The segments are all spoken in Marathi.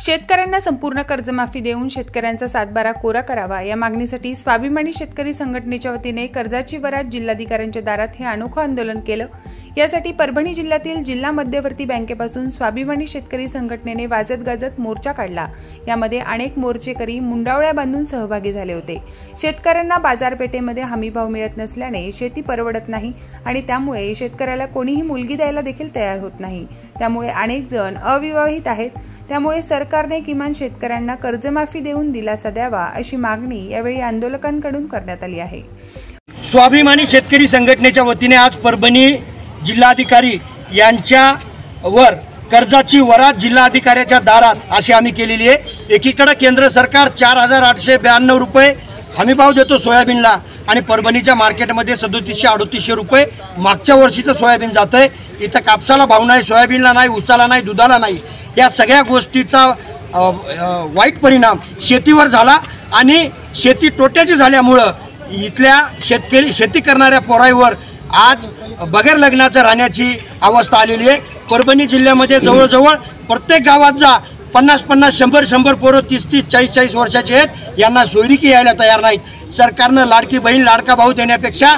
शेतकऱ्यांना संपूर्ण कर्जमाफी देऊन शेतकऱ्यांचा सातबारा कोरा करावा या मागणीसाठी स्वाभिमानी शेतकरी संघटनेच्या वतीने कर्जाची वरात जिल्हाधिकाऱ्यांच्या दारात हे अनोखं आंदोलन केलं। यासाठी परभणी जिल्ह्यातील जिल्हा मध्यवर्ती बँकेपासून स्वाभिमानी शेतकरी संघटनेने वाजत गाजत मोर्चा काढला। यामध्ये अनेक मोर्चेकरी मुंडावळ्या बांधून सहभागी झाले होते। शेतकऱ्यांना बाजारपेठेमध्ये हमीभाव मिळत नसल्याने शेती परवडत नाही आणि त्यामुळे शेतकऱ्याला कोणीही मुलगी द्यायला देखील तयार होत नाही। त्यामुळे अनेक जण अविवाहित आहेत। त्यामुळे सरकारने किमान शेतकऱ्यांना कर्जमाफी देऊन दिलासा द्यावा अशी मागणी यावेळी आंदोलकांकडून करण्यात आली आहे। स्वाभिमानी शेतकरी संघटनेच्या वतीने आज परभणी जिल्हाधिकारी यांच्यावर कर्जाची वरात जिल्हाधिकाऱ्याच्या दारात अशी आम्ही केलेली आहे। एकीकडे केंद्र सरकार 4892 रुपये हमीभाव देतो सोयाबीनला आणि परभणीच्या मार्केटमध्ये 3700-3800 रुपये मागच्या वर्षीचं सोयाबीन जातंय। इथं कापसाला भाव नाही, सोयाबीनला नाही, ऊसाला नाही, दुधाला नाही। या सगळ्या गोष्टीचा वाईट परिणाम शेतीवर झाला आणि शेती तोट्याची झाल्यामुळं इथल्या शेती करणाऱ्या पोराईवर आज बगैर लग्नाचं राहण्याची अवस्था आलेली आहे। परभणी जिल्ह्यामध्ये जवळजवळ प्रत्येक गावात जा 50-50, 100-100 पोरं 30-30, 40-40 वर्षाचे आहेत। यांना सोयरीकी यायला तयार नाहीत। सरकारनं लाडकी बहीण लाडका भाऊ देण्यापेक्षा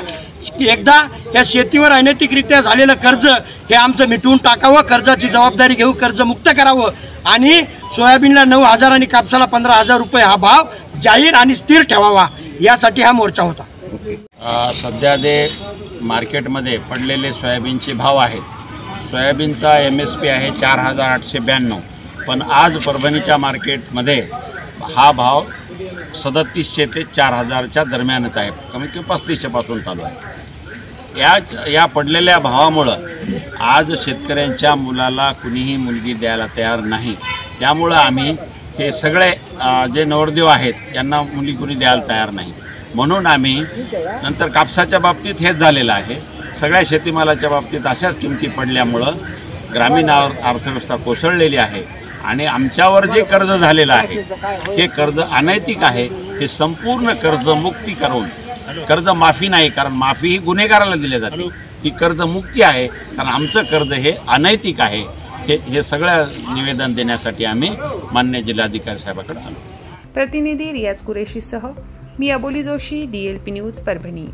एकदा या शेतीवर अनैतिकरित्या झालेलं कर्ज हे आमचं मिटवून टाकावं, कर्जाची जबाबदारी घेऊ, कर्ज मुक्त करावं आणि सोयाबीनला 9000 आणि कापसाला 15000 रुपये हा भाव जाहीर आणि स्थिर ठेवावा, यासाठी हा मोर्चा होता। सध्या जे मार्केटमध्ये पडलेले सोयाबीनचे भाव आहेत, सोयाबीनचा MSP आहे 4892, पण आज परभणीच्या मार्केटमध्ये हा भाव 3700 ते 4000च्या दरम्यानच आहे, कमीत कमी 3500 पासून चालू आहे। या पडलेल्या भावामुळं आज शेतकऱ्यांच्या मुलाला कुणीही मुलगी द्यायला तयार नाही। त्यामुळं आम्ही हे सगळे जे नवरदेव आहेत यांना मुली कुणी द्यायला तयार नाही। म्हणून आम्ही नंतर कापसाच्या बाबतीत हेच झालेलं आहे। सगळ्या शेतीमालाच्या बाबतीत अशाच किमती पडल्यामुळं ग्रामीण अर्थव्यवस्था कोसळलेली आहे आणि आमच्यावर जे कर्ज झालेलं आहे हे कर्ज अनैतिक आहे। हे संपूर्ण कर्जमुक्ती करून, कर्जमाफी नाही, कारण माफी ही गुन्हेगाराला दिली जाते, ही कर्जमुक्ती आहे, कारण आमचं कर्ज हे अनैतिक आहे। हे सगळं निवेदन देण्यासाठी आम्ही माननीय जिल्हाधिकारी साहेबांकडे आलो। प्रतिनिधी रियाज कुरेशीसह मी अबोली जोशी, DLP न्यूज परभणी।